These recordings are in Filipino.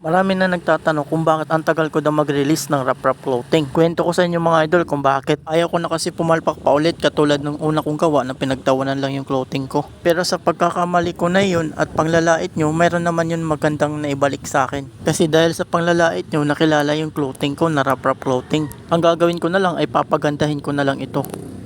Marami na nagtatanong kung bakit ang tagal ko daw mag-release ng Rap Rap Clothing. Kwento ko sa inyo mga idol kung bakit. Ayaw ko na kasi pumalpak pa ulit katulad ng una kong gawa na pinagtawanan lang yung clothing ko. Pero sa pagkakamali ko na yun at panglalait nyo, mayroon naman yun magandang naibalik sa akin. Kasi dahil sa panglalait nyo, nakilala yung clothing ko na Rap Rap Clothing. Ang gagawin ko na lang ay papagandahin ko na lang ito.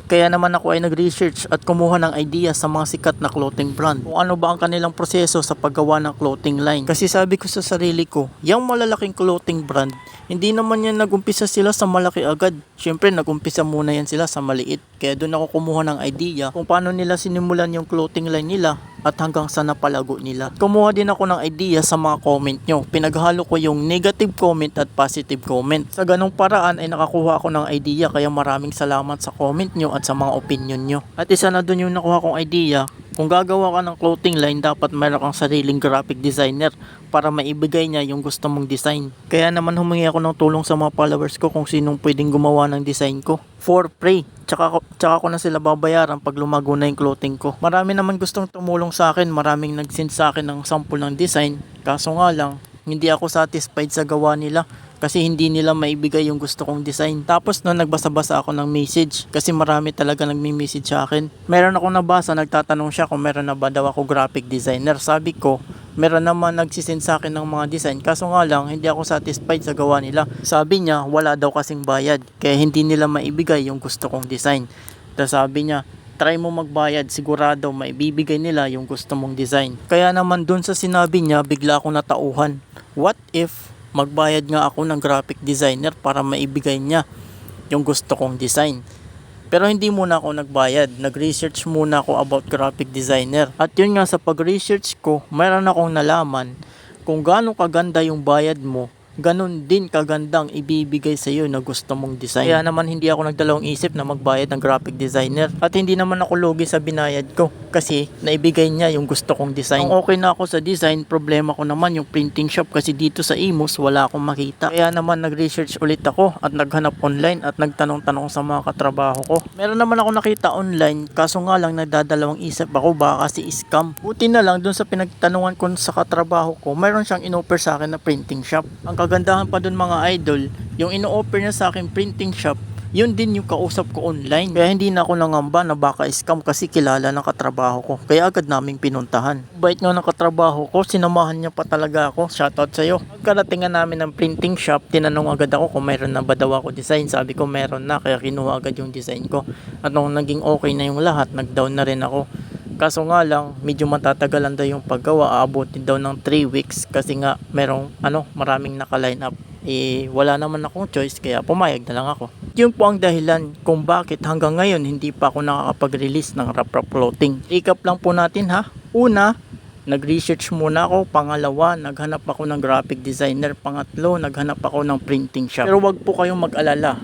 Kaya naman ako ay nag-research at kumuha ng idea sa mga sikat na clothing brand. Kung ano ba ang kanilang proseso sa paggawa ng clothing line. Kasi sabi ko sa sarili ko, yung malalaking clothing brand, hindi naman yan nagumpisa sila sa malaki agad. Siyempre nagumpisa muna yan sila sa maliit. Kaya doon ako kumuha ng idea kung paano nila sinimulan yung clothing line nila at hanggang sa napalago nila. Kumuha din ako ng idea sa mga comment nyo. Pinaghalo ko yung negative comment at positive comment. Sa ganong paraan ay nakakuha ako ng idea, kaya maraming salamat sa comment nyo at sa mga opinion nyo. At isa na dun yung nakuha kong idea, kung gagawa ka ng clothing line, dapat mayroon kang sariling graphic designer para maibigay niya yung gusto mong design. Kaya naman humingi ako ng tulong sa mga followers ko kung sinong pwedeng gumawa ng design ko. For free. Tsaka ko na sila babayaran pag lumago na yung clothing ko. Marami naman gustong tumulong sa akin. Maraming nag-send sa akin ng sample ng design. Kaso nga lang, hindi ako satisfied sa gawa nila. Kasi hindi nila maibigay yung gusto kong design. Tapos no, nagbasa-basa ako ng message. Kasi marami talaga nagme-message sa akin. Meron akong nabasa, nagtatanong siya kung meron na ba daw ako graphic designer. Sabi ko, meron naman nagsisend sa akin ng mga design. Kaso nga lang, hindi ako satisfied sa gawa nila. Sabi niya, wala daw kasing bayad. Kaya hindi nila maibigay yung gusto kong design. Tapos sabi niya, try mo magbayad, sigurado maibibigay nila yung gusto mong design. Kaya naman dun sa sinabi niya, bigla akong natauhan. What if magbayad nga ako ng graphic designer para maibigay niya yung gusto kong design? Pero hindi muna ako nagbayad. Nag-research muna ako about graphic designer. At yun nga, sa pag-research ko, mayroon akong nalaman kung gaano kaganda yung bayad mo, ganun din kagandang ibibigay sa iyo na gusto mong design. Kaya naman hindi ako nagdalawang isip na magbayad ng graphic designer. At hindi naman ako lugi sa binayad ko kasi naibigay niya yung gusto kong design. Kung okay na ako sa design, problema ko naman yung printing shop kasi dito sa Imus wala akong makita. Kaya naman nag-research ulit ako at naghanap online at nagtanong-tanong sa mga katrabaho ko. Meron naman ako nakita online, kaso nga lang nagdadalawang isip ako baka kasi scam. Buti na lang dun sa pinagtanungan ko sa katrabaho ko, mayroon siyang in-offer sa akin na printing shop. Ang kagandahan pa dun mga idol, yung ino-offer niya sa akin printing shop, yun din yung kausap ko online. Kaya hindi na ako nangamba na baka scam kasi kilala ng katrabaho ko. Kaya agad naming pinuntahan. Bait nga ng katrabaho ko, sinamahan niya pa talaga ako. Shoutout sa'yo. Pagkaratingan namin ng printing shop, tinanong agad ako kung mayroon na ba daw ako design. Sabi ko meron na, kaya kinuha agad yung design ko. At nung naging okay na yung lahat, nag-down na rin ako. Kaso nga lang, medyo matatagalan daw yung paggawa. Aabutin daw ng 3 weeks kasi nga merong maraming naka-line up. Wala naman akong choice kaya pumayag na lang ako. Yun po ang dahilan kung bakit hanggang ngayon hindi pa ako nakakapag-release ng Rap Rap Clothing. Recap lang po natin ha. Una, nag-research muna ako. Pangalawa, naghanap ako ng graphic designer. Pangatlo, naghanap ako ng printing shop. Pero wag po kayong mag-alala.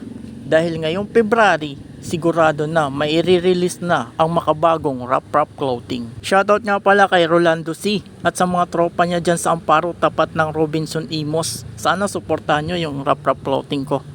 Dahil ngayong February, sigurado na may i-release na ang makabagong Rap Rap Clothing. Shoutout nga pala kay Rolando C. At sa mga tropa niya dyan sa Amparo, tapat ng Robinson Imos. Sana suportahan nyo yung Rap Rap Clothing ko.